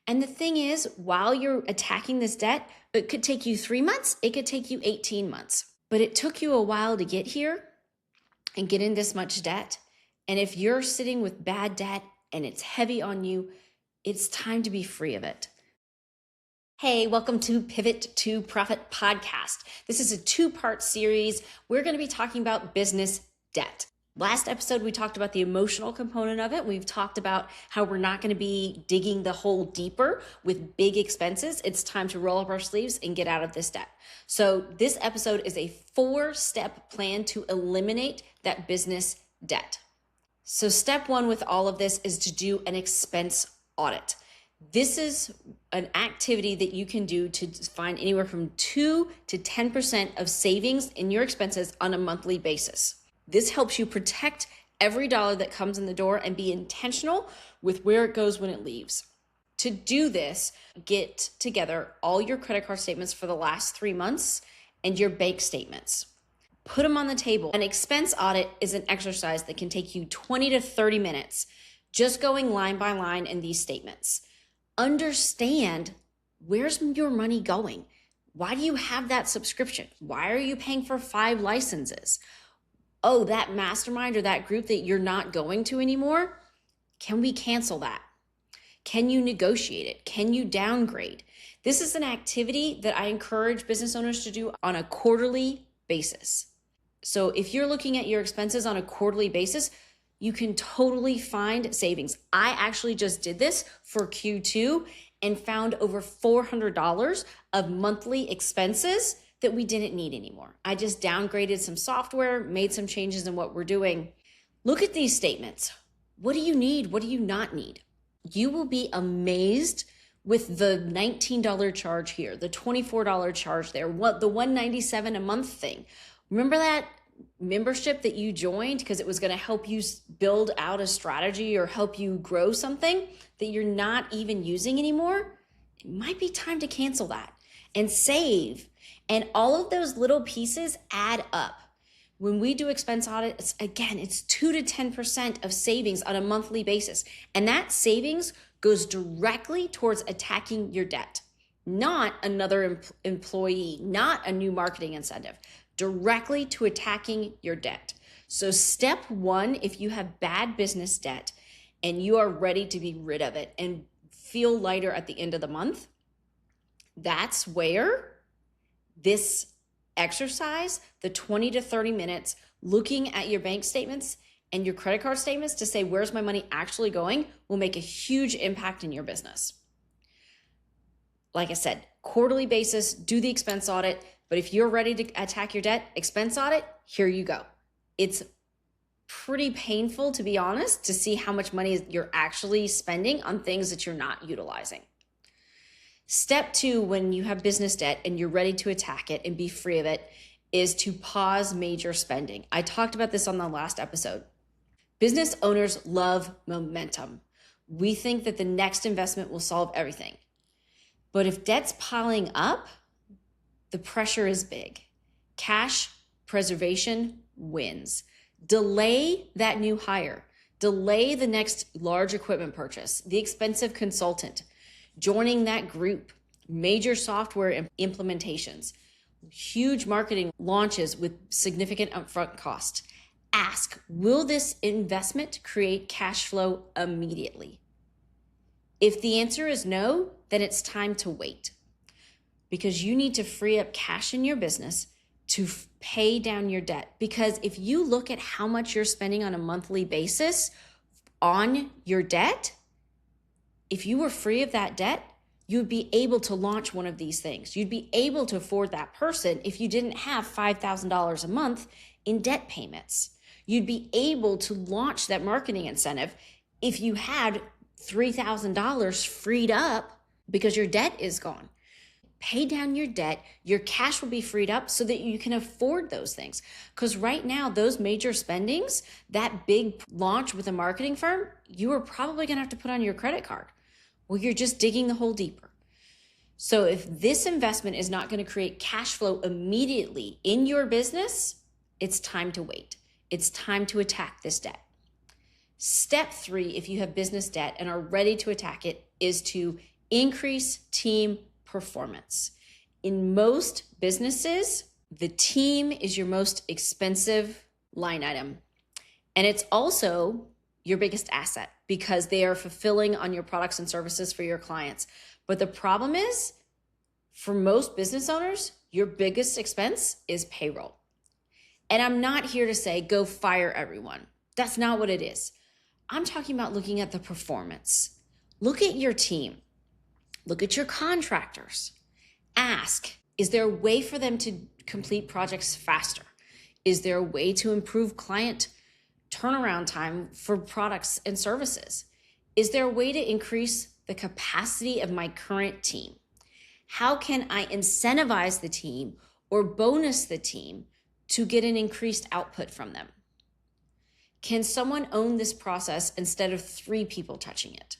And the thing is, while you're attacking this debt, it could take you 3 months, it could take you 18 months, but it took you a while to get here and get in this much debt. And if you're sitting with bad debt and it's heavy on you, it's time to be free of it. Hey, welcome to Pivot to Profit podcast. This is a 2-part series. We're going to be talking about business debt. Last episode, we talked about the emotional component of it. We've talked about how we're not going to be digging the hole deeper with big expenses. It's time to roll up our sleeves and get out of this debt. So this episode is a 4-step plan to eliminate that business debt. So step 1 with all of this is to do an expense audit. This is an activity that you can do to find anywhere from 2 to 10% of savings in your expenses on a monthly basis. This helps you protect every dollar that comes in the door and be intentional with where it goes when it leaves. To do this, get together all your credit card statements for the last 3 months and your bank statements. Put them on the table. An expense audit is an exercise that can take you 20 to 30 minutes, just going line by line in these statements. Understand, where's your money going? Why do you have that subscription? Why are you paying for 5 licenses? Oh, that mastermind or that group that you're not going to anymore, can we cancel that? Can you negotiate it? Can you downgrade? This is an activity that I encourage business owners to do on a quarterly basis. So if you're looking at your expenses on a quarterly basis, you can totally find savings. I actually just did this for Q2 and found over $400 of monthly expenses that we didn't need anymore. I just downgraded some software, made some changes in what we're doing. Look at these statements. What do you need? What do you not need? You will be amazed with the $19 charge here, the $24 charge there, the $197 a month thing. Remember that membership that you joined because it was going to help you build out a strategy or help you grow something that you're not even using anymore? It might be time to cancel that and save. And all of those little pieces add up. When we do expense audits, it's 2 to 10% of savings on a monthly basis. And that savings goes directly towards attacking your debt, not another employee, not a new marketing incentive, directly to attacking your debt. So step 1, if you have bad business debt and you are ready to be rid of it and feel lighter at the end of the month, that's where this exercise, the 20 to 30 minutes, looking at your bank statements and your credit card statements to say, where's my money actually going, will make a huge impact in your business. Like I said, quarterly basis, do the expense audit. But if you're ready to attack your debt, expense audit, here you go. It's pretty painful, to be honest, to see how much money you're actually spending on things that you're not utilizing. Step 2, when you have business debt and you're ready to attack it and be free of it, is to pause major spending. I talked about this on the last episode. Business owners love momentum. We think that the next investment will solve everything. But if debt's piling up, the pressure is big. Cash preservation wins. Delay that new hire. Delay the next large equipment purchase, the expensive consultant, joining that group, major software implementations, huge marketing launches with significant upfront cost. Ask, will this investment create cash flow immediately? If the answer is no, then it's time to wait, because you need to free up cash in your business to pay down your debt. Because if you look at how much you're spending on a monthly basis on your debt, if you were free of that debt, you'd be able to launch one of these things. You'd be able to afford that person if you didn't have $5,000 a month in debt payments. You'd be able to launch that marketing incentive if you had $3,000 freed up because your debt is gone. Pay down your debt, your cash will be freed up so that you can afford those things. Because right now, those major spendings, that big launch with a marketing firm, you are probably going to have to put on your credit card. Well, you're just digging the hole deeper. So if this investment is not going to create cash flow immediately in your business, it's time to wait. It's time to attack this debt. Step 3, if you have business debt and are ready to attack it, is to increase team performance. In most businesses, the team is your most expensive line item. And it's also your biggest asset because they are fulfilling on your products and services for your clients. But the problem is, for most business owners, your biggest expense is payroll. And I'm not here to say, go fire everyone. That's not what it is. I'm talking about looking at the performance. Look at your team. Look at your contractors. Ask, is there a way for them to complete projects faster? Is there a way to improve client turnaround time for products and services? Is there a way to increase the capacity of my current team? How can I incentivize the team or bonus the team to get an increased output from them? Can someone own this process instead of 3 people touching it?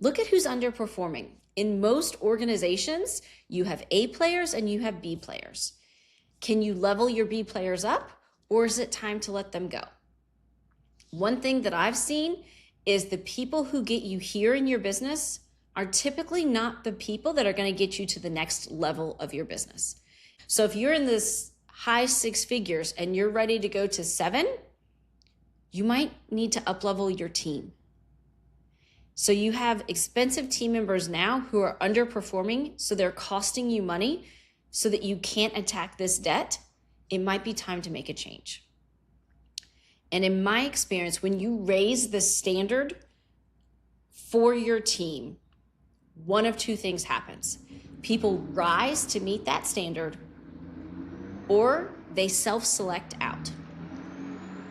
Look at who's underperforming. In most organizations, you have A players and you have B players. Can you level your B players up, or is it time to let them go? One thing that I've seen is the people who get you here in your business are typically not the people that are going to get you to the next level of your business. So if you're in this high 6 figures and you're ready to go to 7, you might need to up-level your team. So you have expensive team members now who are underperforming, so they're costing you money so that you can't attack this debt. It might be time to make a change. And in my experience, when you raise the standard for your team, one of 2 things happens. People rise to meet that standard, or they self-select out.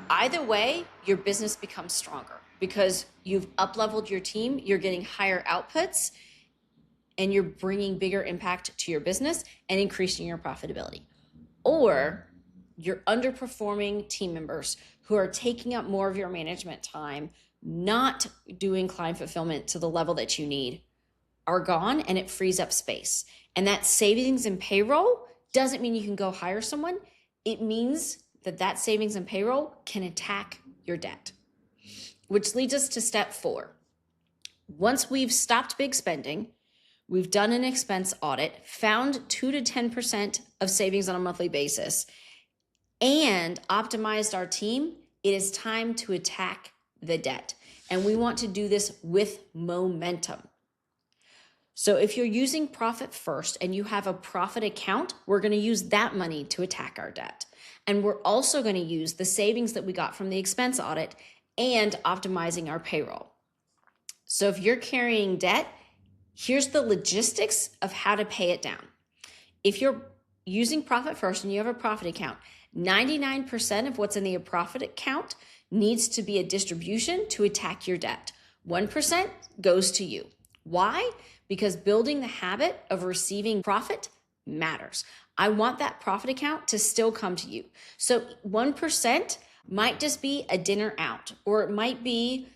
Either way, your business becomes stronger because you've up-leveled your team, you're getting higher outputs, and you're bringing bigger impact to your business and increasing your profitability. Or you're underperforming team members who are taking up more of your management time, not doing client fulfillment to the level that you need, are gone, and it frees up space. And that savings in payroll doesn't mean you can go hire someone. It means that savings in payroll can attack your debt. Which leads us to step 4. Once we've stopped big spending, we've done an expense audit, found 2 to 10% of savings on a monthly basis, and optimized our team, it is time to attack the debt. And we want to do this with momentum. So if you're using Profit First and you have a profit account, we're going to use that money to attack our debt. And we're also going to use the savings that we got from the expense audit and optimizing our payroll. So if you're carrying debt, here's the logistics of how to pay it down. If you're using Profit First and you have a profit account, 99% of what's in the profit account needs to be a distribution to attack your debt. 1% goes to you. Why? Because building the habit of receiving profit matters. I want that profit account to still come to you. So 1% might just be a dinner out, or it might be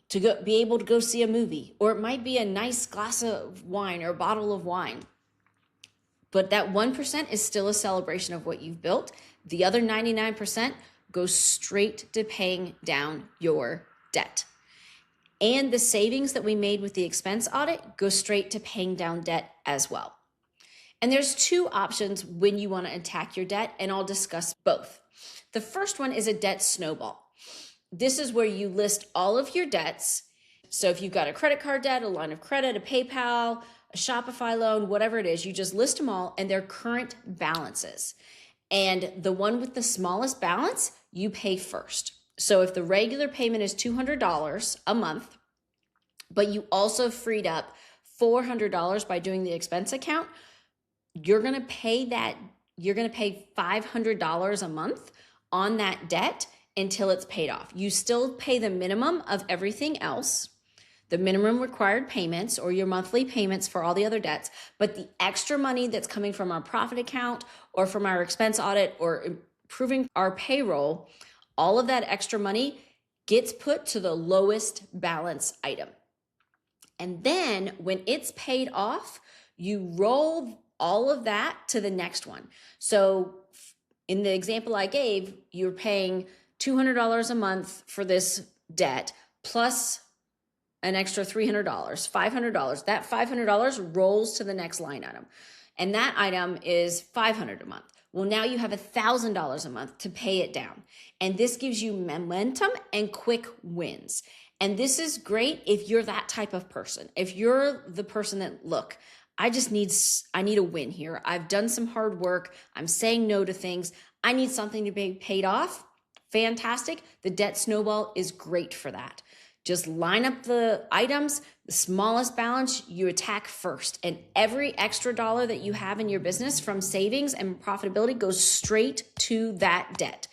to be able to go see a movie, or it might be a nice glass of wine or a bottle of wine. But that 1% is still a celebration of what you've built. The other 99% goes straight to paying down your debt. And the savings that we made with the expense audit go straight to paying down debt as well. And there's 2 options when you want to attack your debt, and I'll discuss both. The first one is a debt snowball. This is where you list all of your debts. So if you've got a credit card debt, a line of credit, a PayPal, a Shopify loan, whatever it is, you just list them all and their current balances. And the one with the smallest balance, you pay first. So if the regular payment is $200 a month, but you also freed up $400 by doing the expense account, you're going to pay $500 a month on that debt until it's paid off. You still pay the minimum of everything else, the minimum required payments or your monthly payments for all the other debts, but the extra money that's coming from our profit account or from our expense audit or improving our payroll, all of that extra money gets put to the lowest balance item. And then when it's paid off, you roll all of that to the next one. So in the example I gave, you're paying $200 a month for this debt plus an extra $300, $500. That $500 rolls to the next line item. And that item is $500 a month. Well, now you have $1,000 a month to pay it down. And this gives you momentum and quick wins. And this is great if you're that type of person. If you're the person that, look, I need a win here. I've done some hard work. I'm saying no to things. I need something to be paid off. Fantastic. The debt snowball is great for that. Just line up the items, the smallest balance you attack first. And every extra dollar that you have in your business from savings and profitability goes straight to that debt.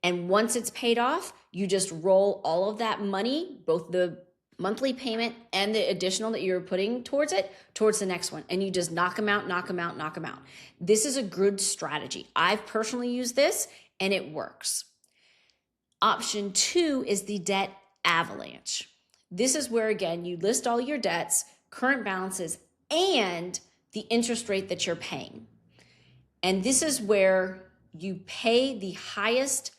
And once it's paid off, you just roll all of that money, both the monthly payment and the additional that you're putting towards it, towards the next one. And you just knock them out, knock them out, knock them out. This is a good strategy. I've personally used this and it works. Option 2 is the debt avalanche. This is where, again, you list all your debts, current balances, and the interest rate that you're paying. And this is where you pay the highest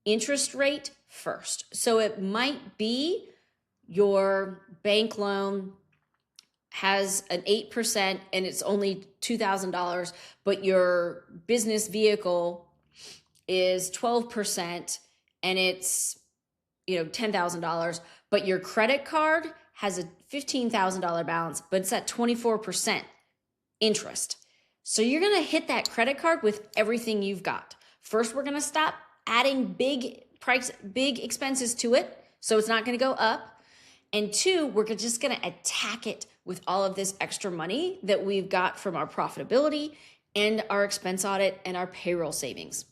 interest rate first. So it might be your bank loan has an 8% and it's only $2,000, but your business vehicle is 12% and it's $10,000, but your credit card has a $15,000 balance, but it's at 24% interest. So you're going to hit that credit card with everything you've got. First, we're going to stop adding big expenses to it, so it's not going to go up. And 2, we're just going to attack it with all of this extra money that we've got from our profitability and our expense audit and our payroll savings.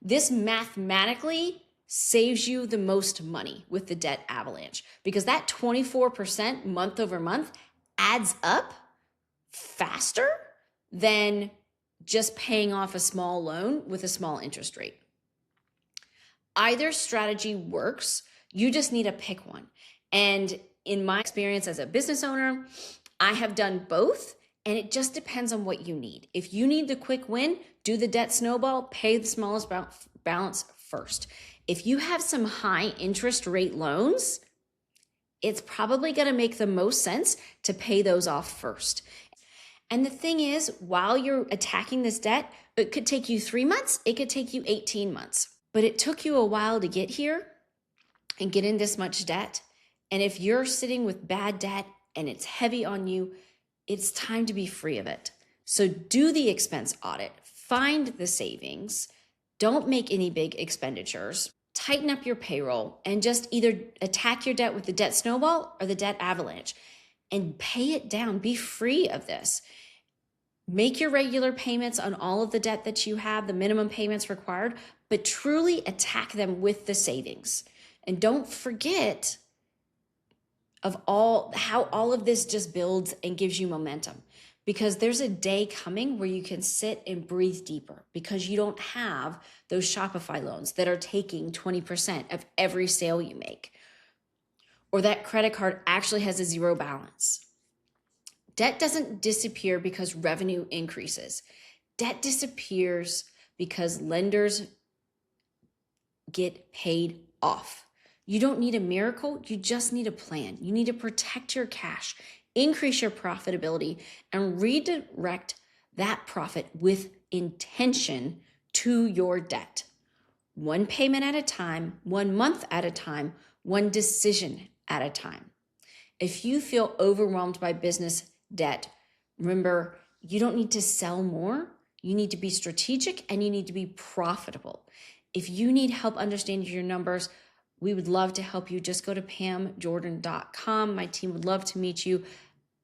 This mathematically saves you the most money with the debt avalanche because that 24% month over month adds up faster than just paying off a small loan with a small interest rate. Either strategy works. You just need to pick one. And in my experience as a business owner, I have done both, and it just depends on what you need. If you need the quick win, do the debt snowball, pay the smallest balance first. If you have some high interest rate loans, it's probably going to make the most sense to pay those off first. And the thing is, while you're attacking this debt, it could take you 3 months, it could take you 18 months. But it took you a while to get here and get in this much debt. And if you're sitting with bad debt and it's heavy on you, it's time to be free of it. So do the expense audit, find the savings, don't make any big expenditures, tighten up your payroll, and just either attack your debt with the debt snowball or the debt avalanche and pay it down. Be free of this. Make your regular payments on all of the debt that you have, the minimum payments required, but truly attack them with the savings. And don't forget of how all of this just builds and gives you momentum, because there's a day coming where you can sit and breathe deeper because you don't have those Shopify loans that are taking 20% of every sale you make, or that credit card actually has a zero balance. Debt doesn't disappear because revenue increases. Debt disappears because lenders get paid off. You don't need a miracle, you just need a plan. You need to protect your cash, increase your profitability, and redirect that profit with intention to your debt. One payment at a time, 1 month at a time, one decision at a time. If you feel overwhelmed by business debt, remember, you don't need to sell more. You need to be strategic and you need to be profitable. If you need help understanding your numbers, we would love to help you. Just go to pamjordan.com. My team would love to meet you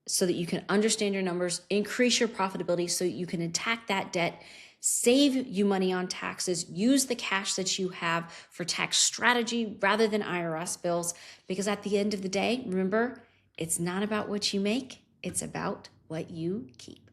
so that you can understand your numbers, increase your profitability so you can attack that debt, save you money on taxes, use the cash that you have for tax strategy rather than IRS bills. Because at the end of the day, remember, it's not about what you make, it's about what you keep.